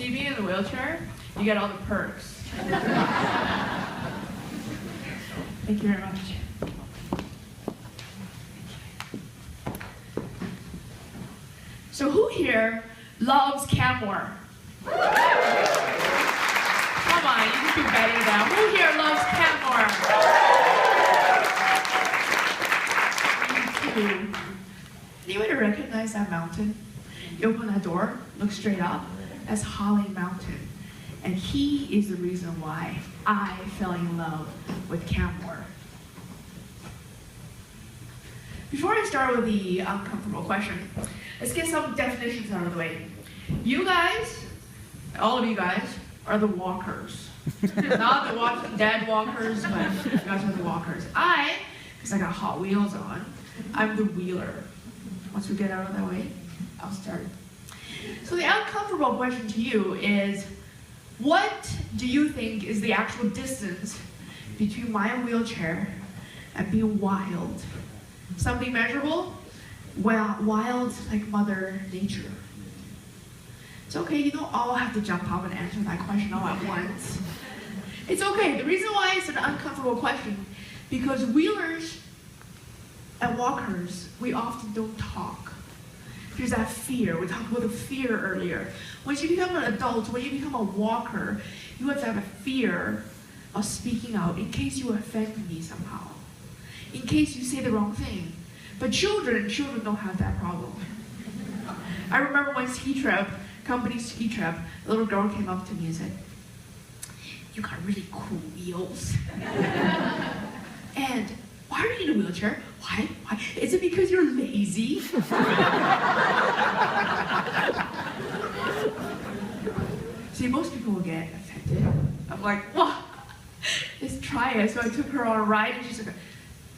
See, being in the wheelchair, you get all the perks. Thank you very much. So who here loves CanMore? Come on, you can do better than that. Who here loves CanMore? Me too. Anybody recognize that mountain? You open that door, look straight up, that's Holly Mountain. And he is the reason why I fell in love with CanMore. Before I start with the uncomfortable question, let's get some definitions out of the way. You guys, all of you guys, are the walkers. Not the Walking Dead walkers, but you guys are the walkers. Because I got Hot Wheels on, I'm the wheeler. Once we get out of that way, I'll start. So the uncomfortable question to you is, what do you think is the actual distance between my wheelchair and being wild? Something measurable? Well, wild like Mother Nature. It's okay, you don't all have to jump up and answer that question all at once. It's okay. The reason why it's an uncomfortable question, because wheelers and walkers, we often don't talk. There's that fear. We talked about the fear earlier. Once you become an adult, when you become a walker, you have to have a fear of speaking out in case you offend me somehow, in case you say the wrong thing. But children don't have that problem. I remember one ski trip, company ski trip, a little girl came up to me and said, "You got really cool wheels." And why are you in a wheelchair? Why? Is it because you're lazy? See, most people will get offended. I'm like, well, let's try it. So I took her on a ride and she's like,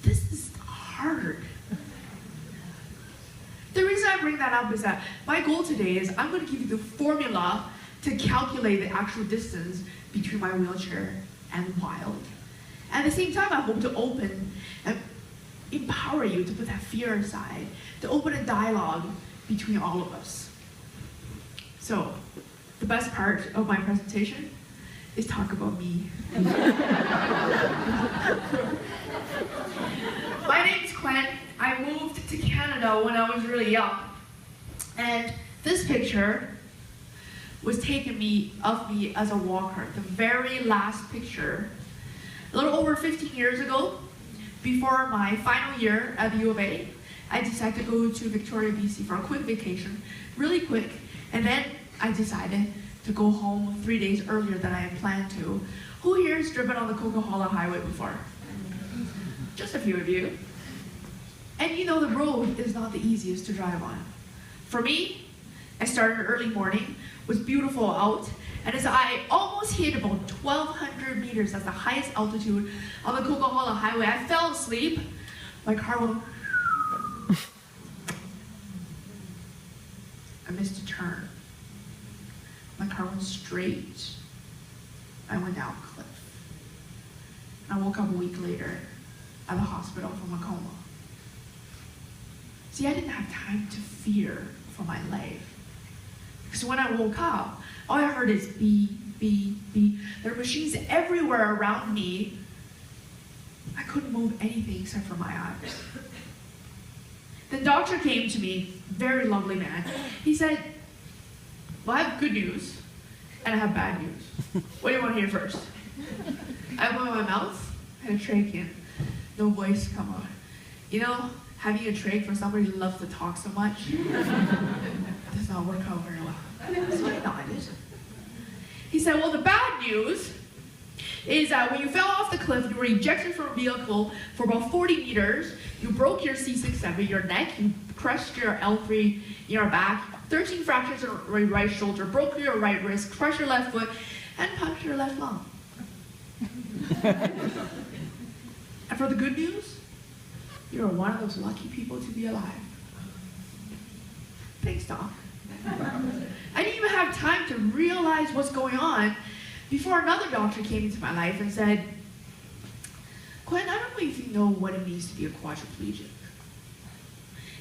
this is hard. The reason I bring that up is that my goal today is I'm going to give you the formula to calculate the actual distance between my wheelchair and wild. At the same time, I hope to open and empower you to put that fear aside, to open a dialogue between all of us. So, the best part of my presentation is talk about me. My name's Kuen. I moved to Canada when I was really young. And this picture was taken of me as a walker. The very last picture, a little over 15 years ago, before my final year at the U of A, I decided to go to Victoria, BC for a quick vacation, really quick, and then I decided to go home 3 days earlier than I had planned to. Who here has driven on the Coca-Cola Highway before? Just a few of you. And you know the road is not the easiest to drive on. For me, I started early morning, was beautiful out, and as I almost hit about 1,200 meters, that's the highest altitude on the Coca-Cola Highway, I fell asleep. My car went, I missed a turn. My car went straight. I went down a cliff. I woke up a week later at the hospital from a coma. See, I didn't have time to fear for my life. Because when I woke up, all I heard is beep, beep, beep. There were machines everywhere around me. I couldn't move anything except for my eyes. The doctor came to me, very lovely man. He said, well, I have good news, and I have bad news. What do you want to hear first? I opened my mouth, and a trachea, no voice come out. You know, having a trach for somebody who loves to talk so much does not work out very well. So I nodded. He said, well, the bad news is that when you fell off the cliff, you were ejected from a vehicle for about 40 meters, you broke your C6-7, your neck, you crushed your L3 in your back, 13 fractures in your right shoulder, broke your right wrist, crushed your left foot, and punctured your left lung. And for the good news, you're one of those lucky people to be alive. Thanks, Doc. I didn't even have time to realize what's going on before another doctor came into my life and said, Kuen, I don't know if you know what it means to be a quadriplegic.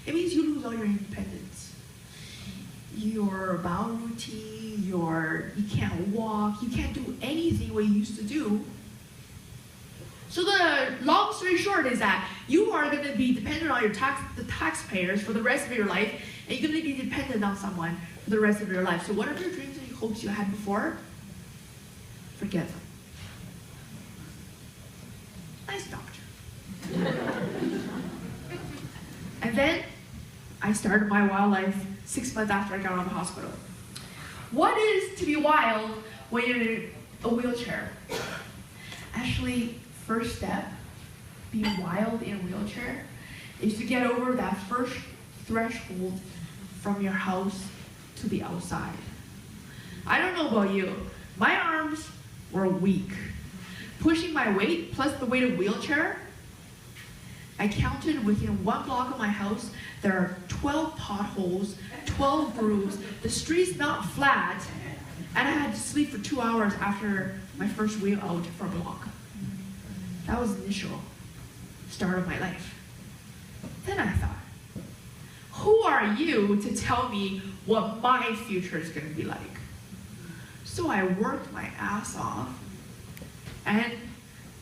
It means you lose all your independence. your bowel routine, you can't walk, you can't do anything what you used to do. So the long story short is that you are going to be dependent on the taxpayers for the rest of your life, and you're going to be dependent on someone for the rest of your life. So whatever dreams and hopes you had before, forget them. Nice doctor. And then I started my wild life 6 months after I got out of the hospital. What is to be wild when you're in a wheelchair? Actually, first step, being wild in a wheelchair, is to get over that first threshold from your house to the outside. I don't know about you, my arms were weak. Pushing my weight plus the weight of wheelchair, I counted within 1 block of my house, there are 12 potholes, 12 grooves, the street's not flat, and I had to sleep for 2 hours after my first wheel out for a block. That was the initial start of my life. Then I thought, who are you to tell me what my future is going to be like? So I worked my ass off, and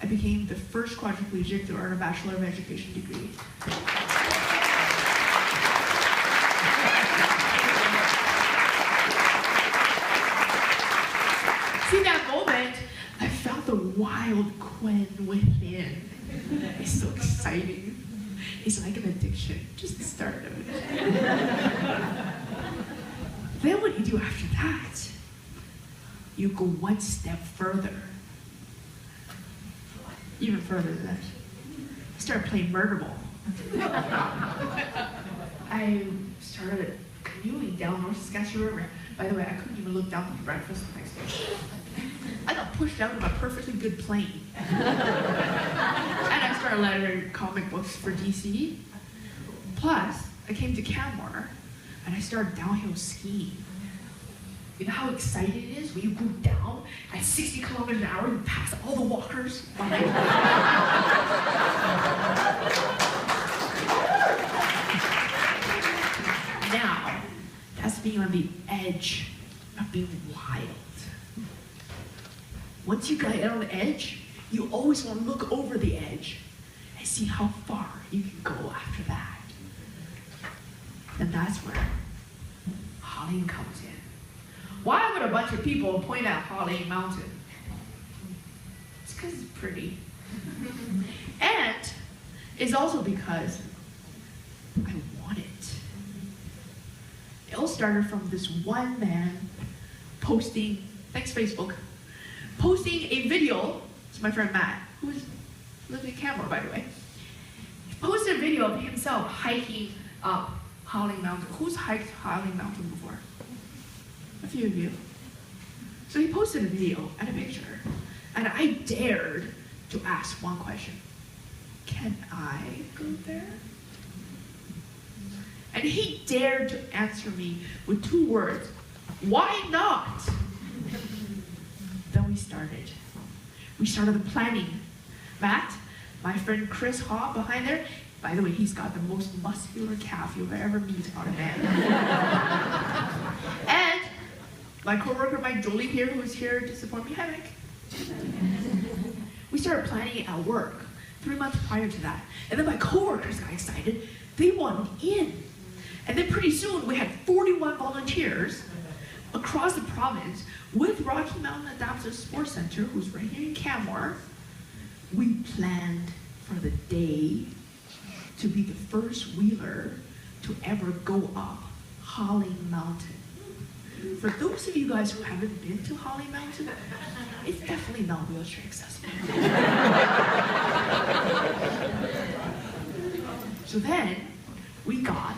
I became the first quadriplegic to earn a Bachelor of Education degree. See, that moment, I felt the wild Kuen within. It's so exciting. It's like an addiction, just the start of it. Then what do you do after that? You go one step further. Even further than that. I started playing murder ball. I started canoeing down North Saskatchewan River. By the way, I couldn't even look down for breakfast the next day. I got pushed out of a perfectly good plane. And I started lettering comic books for DC. Plus, I came to Canmore and I started downhill skiing. You know how exciting it is when you go down at 60 kilometers an hour, you pass all the walkers behind you. Now, that's being on the edge of being wild. Once you get on the edge, you always want to look over the edge and see how far you can go after that. And that's where Holly comes in. Why would a bunch of people point at Holly Mountain? It's because it's pretty. And it's also because I want it. It all started from this one man posting, thanks Facebook, posting a video. It's my friend Matt, who lives in Canmore, by the way. He posted a video of himself hiking up Howling Mountain. Who's hiked Howling Mountain before? A few of you. So he posted a video and a picture, and I dared to ask one question. Can I go there? And he dared to answer me with 2 words. Why not? Then we started. We started the planning. Matt, my friend Chris Haw behind there, by the way, he's got the most muscular calf you'll ever meet on a man. And my coworker Mike Jolie here, who is here to support me. Hi, Mike. We started planning it at work 3 months prior to that. And then my coworkers got excited. They wanted in. And then pretty soon we had 41 volunteers across the province with Rocky Mountain Adaptive Sports Center, who's right here in Canmore. We planned for the day to be the first wheeler to ever go up Holly Mountain. For those of you guys who haven't been to Holly Mountain, it's definitely not wheelchair accessible. So then, we got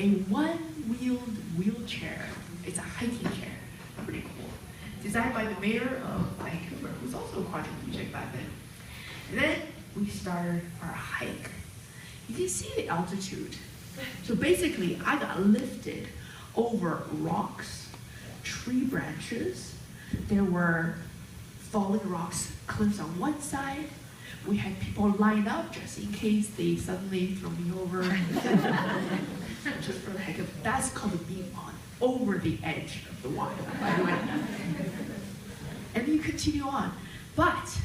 a one-wheeled wheelchair. It's a hiking chair, pretty cool. Designed by the mayor of Vancouver, who's also a quadriplegic back then. And then we started our hike. You can see the altitude. So basically, I got lifted over rocks, tree branches. There were falling rocks, cliffs on one side. We had people line up just in case they suddenly throw me over. Just for the heck of it. That's called a beam on. over the edge of the water, by the way. And you continue on. But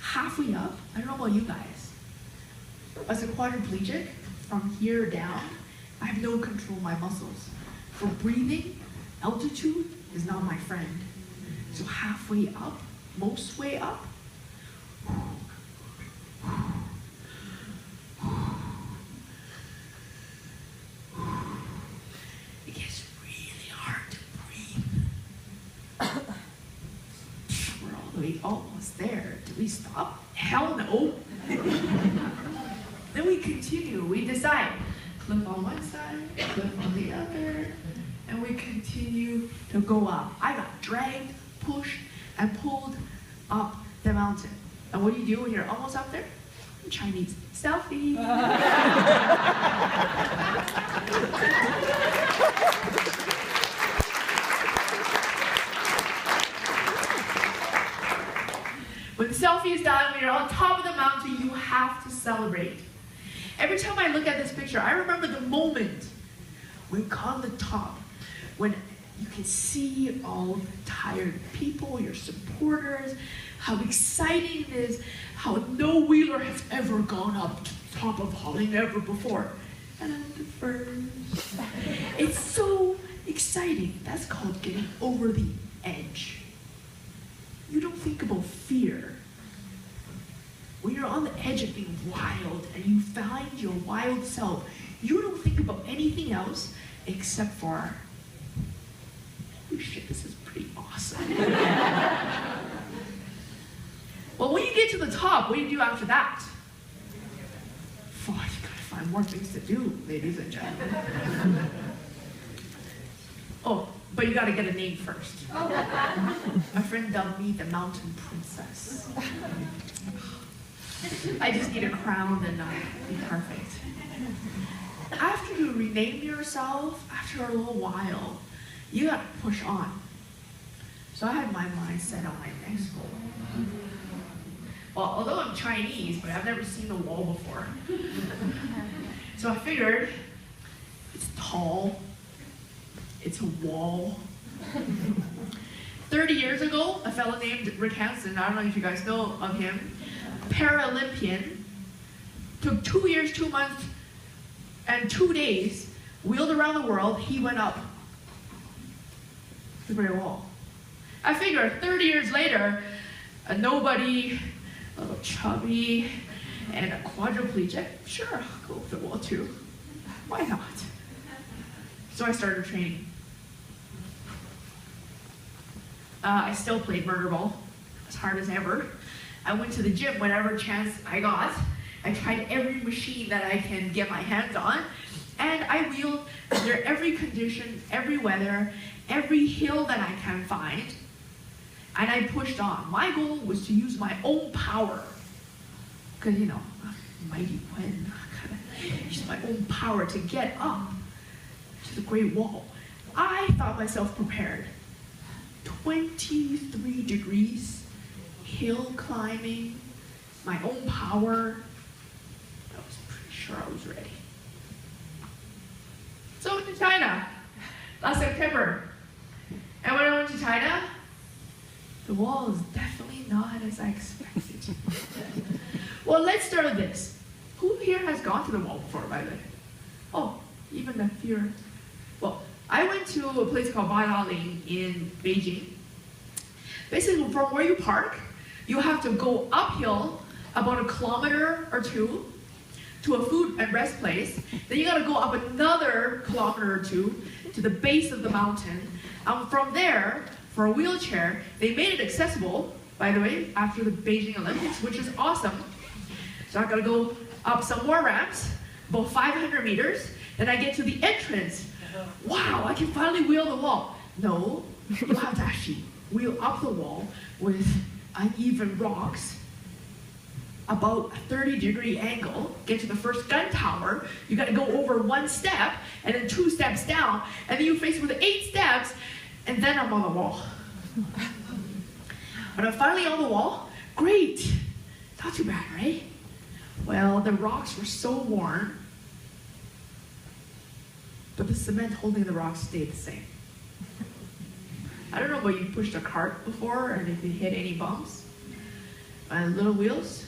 halfway up, I don't know about you guys, as a quadriplegic, from here down, I have no control of my muscles. For breathing, altitude is not my friend. So halfway up, most way up, it gets really hard to breathe. We're all the way almost there. Do we stop? Hell no. Then we continue. We decide. Cliff on one side, cliff on the other, and we continue to go up. I got dragged, pushed, and pulled up the mountain. And what do you do when you're almost up there? Chinese selfie. When the selfie is done, when you're on top of the mountain, you have to celebrate. Every time I look at this picture, I remember the moment when we got on the top, when you can see all the tired people, your supporters, how exciting it is, how no wheeler has ever gone up to the top of Holly, never before. And I'm the first. It's so exciting. That's called getting over the edge. You don't think about fear. When you're on the edge of being wild and you find your wild self, you don't think about anything else except for, oh shit, this is pretty awesome. Well, when you get to the top, what do you do after that? Oh, you gotta find more things to do, ladies and gentlemen. Oh, but you gotta get a name first. My friend dubbed me the Mountain Princess. I just need a crown and I'll be perfect. After you rename yourself, after a little while, you gotta push on. So I had my mind set on my next goal. Well, although I'm Chinese, but I've never seen the wall before. So I figured, it's tall, it's a wall. 30 years ago, a fellow named Rick Hansen, I don't know if you guys know of him, Paralympian, took 2 years, 2 months, and 2 days, wheeled around the world, he went up the Great Wall. I figure 30 years later, a nobody, a little chubby, and a quadriplegic, sure, I'll go up the wall too. Why not? So I started training. I still played murder ball, as hard as ever. I went to the gym whenever chance I got. I tried every machine that I can get my hands on, and I wheeled under every condition, every weather, every hill that I can find, and I pushed on. My goal was to use my own power, because you know, mighty Kuen, I gotta use my own power to get up to the Great Wall. I thought myself prepared. 23 degrees, hill climbing, my own power. I was pretty sure I was ready. So I went to China last September. And when I went to China, the wall is definitely not as I expected. Well, let's start with this. Who here has gone to the wall before, by the way? Oh, even a few. Well, I went to a place called Bailaling in Beijing. Basically, from where you park, you have to go uphill about 1 kilometer or 2 to a food and rest place. Then you gotta go up another 1 kilometer or 2 to the base of the mountain. From there, for a wheelchair, they made it accessible, by the way, after the Beijing Olympics, which is awesome. So I gotta go up some more ramps, about 500 meters, then I get to the entrance. Wow, I can finally wheel the wall. No, you have to actually wheel up the wall with uneven rocks, about a 30-degree angle, get to the first gun tower, you gotta go over 1 step, and then 2 steps down, and then you face with 8 steps, and then I'm on the wall. When I'm finally on the wall, great, not too bad, right? Well, the rocks were so worn, but the cement holding the rocks stayed the same. I don't know about you pushed a cart before and if you hit any bumps. My little wheels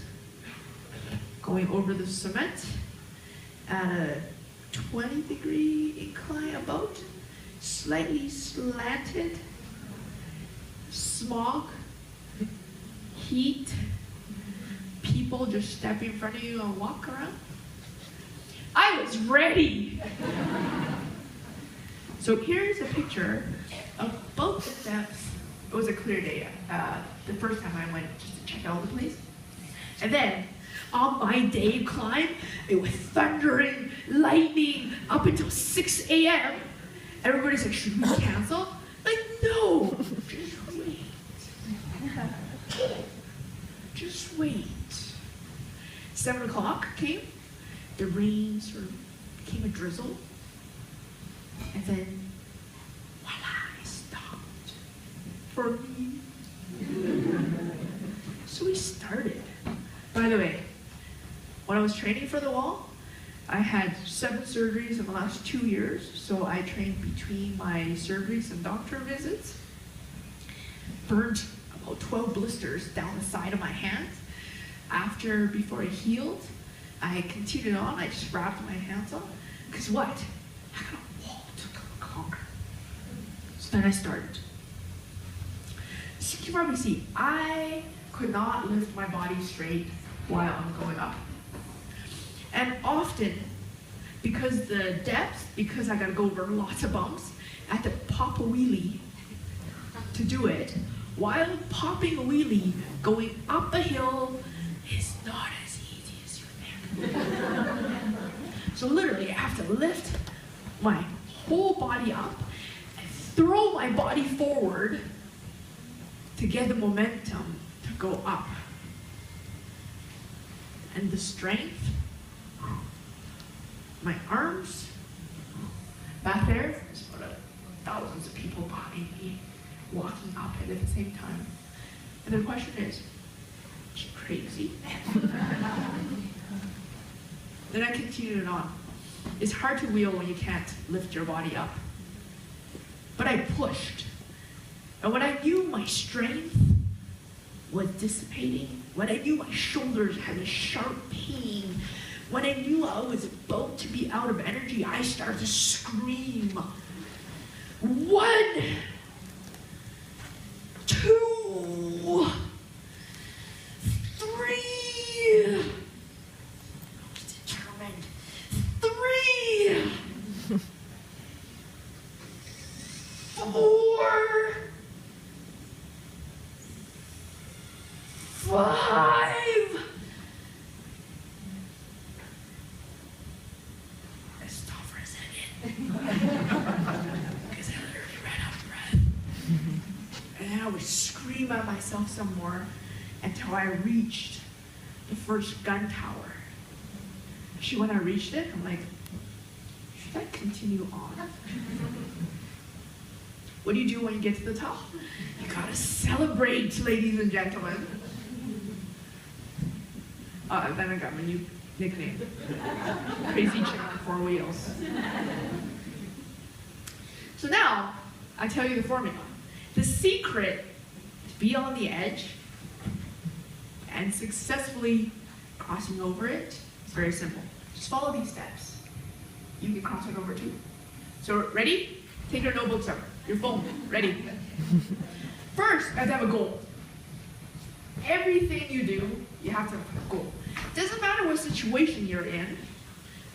going over the cement at a 20-degree incline about, slightly slanted, smog, heat, people just step in front of you and walk around. I was ready. So here's a picture of both the steps. It was a clear day, the first time I went just to check out the place. And then on my day climb, it was thundering, lightning, up until 6 a.m. Everybody's like, should we cancel? Like, no, just wait. Just wait. 7 o'clock came, the rain sort of became a drizzle, and then, voila, it stopped for me. So we started. By the way, when I was training for the wall, I had 7 surgeries in the last 2 years, so I trained between my surgeries and doctor visits. Burned about 12 blisters down the side of my hands. Before it healed, I continued on. I just wrapped my hands up. Because what? I got a wall to conquer. So then I started. So you can probably see, I could not lift my body straight while I'm going up. And often, because the depth, because I gotta go over lots of bumps, I have to pop a wheelie to do it. While popping a wheelie, going up a hill is not as easy as you think. So literally, I have to lift my whole body up and throw my body forward to get the momentum to go up. And the strength, my arms, back there, there's about thousands of people behind me walking up it at the same time. And the question is she crazy? Then I continued on. It's hard to wheel when you can't lift your body up. But I pushed. And when I knew my strength was dissipating, when I knew my shoulders had a sharp pain, when I knew I was about to be out of energy, I started to scream. 1, 2, 3. I was determined. 3, 4, 5. Let's stop for a second. Because I literally ran out of breath. And then I would scream at myself some more until I reached the first gun tower. Actually, when I reached it, I'm like, should I continue on? What do you do when you get to the top? You gotta celebrate, ladies and gentlemen. Then I got my new nickname. Crazy Chick on 4 wheels. So now, I tell you the formula. The secret to be on the edge and successfully crossing over it is very simple. Just follow these steps. You can cross it over too. So ready? Take your notebooks out. Your phone. Ready? First, you have to have a goal. Everything you do, you have to have a goal. Doesn't matter what situation you're in.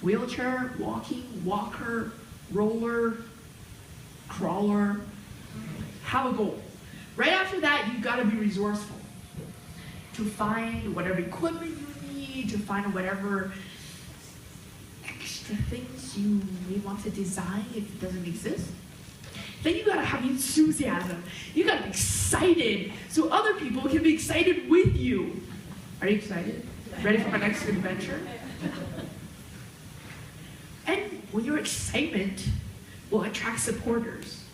Wheelchair, walking, walker, roller, crawler. Have a goal. Right after that, you've got to be resourceful to find whatever equipment you need, to find whatever extra things you may want to design if it doesn't exist. Then you gotta have enthusiasm. You gotta be excited so other people can be excited with you. Are you excited? Ready for my next adventure? And when your excitement will attract supporters,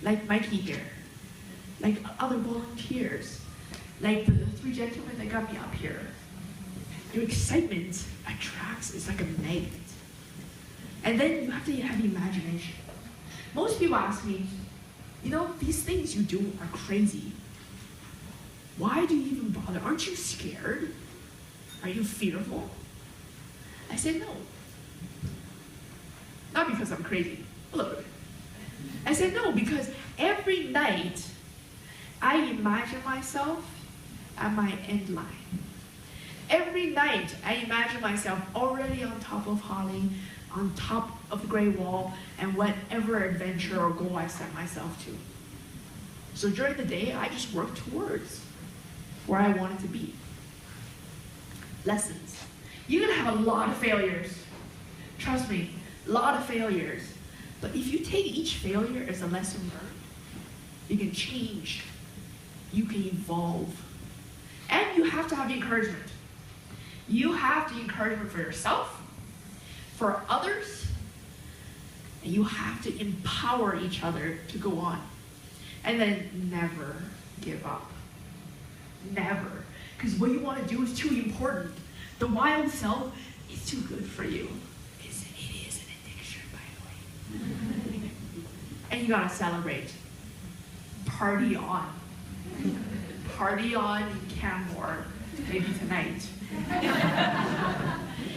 like Mikey here, like other volunteers, like the 3 gentlemen that got me up here. Your excitement attracts, it's like a magnet. And then you have to have imagination. Most people ask me, these things you do are crazy. Why do you even bother? Aren't you scared? Are you fearful? I said no. Not because I'm crazy. Look. I said no because every night I imagine myself at my end line. Every night I imagine myself already on top of Holly, on top of the Great Wall, and whatever adventure or goal I set myself to. So during the day, I just work towards where I wanted to be. Lessons. You're gonna have a lot of failures. Trust me, a lot of failures. But if you take each failure as a lesson learned, you can change, you can evolve. And you have to have the encouragement. You have the encouragement for yourself, for others, and you have to empower each other to go on. And then never give up. Never. Because what you want to do is too important. The wild self is too good for you. It is an addiction, by the way. And you gotta celebrate. Party on. Party on in Canmore, maybe tonight.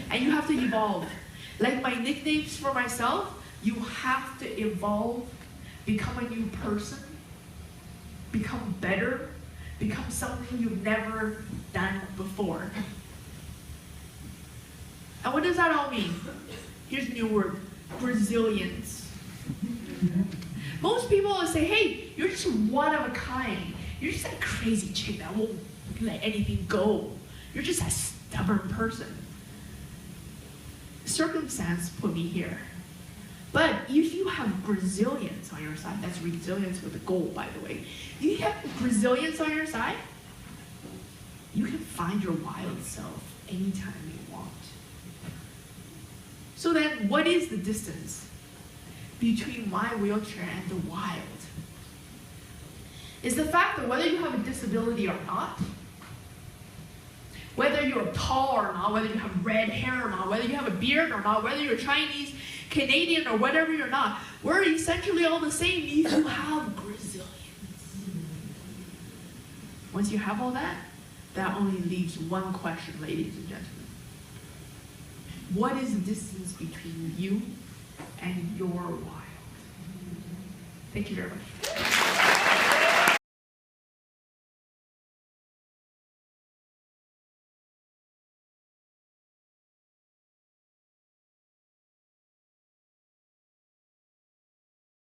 And you have to evolve. Like my nicknames for myself, you have to evolve, become a new person, become better, become something you've never done before. And what does that all mean? Here's a new word, resilience. Most people will say, hey, you're just one of a kind. You're just that crazy chick that won't let anything go. You're just a stubborn person. Circumstance put me here. But if you have resilience on your side, that's resilience with a goal, by the way. If you have resilience on your side, you can find your wild self anytime you want. So then, what is the distance between my wheelchair and the wild? Is the fact that whether you have a disability or not, whether you're tall or not, whether you have red hair or not, whether you have a beard or not, whether you're Chinese, Canadian, or whatever you're not, we're essentially all the same if you have resilience. Once you have all that, that only leaves one question, ladies and gentlemen. What is the distance between you and your wild? Thank you very much.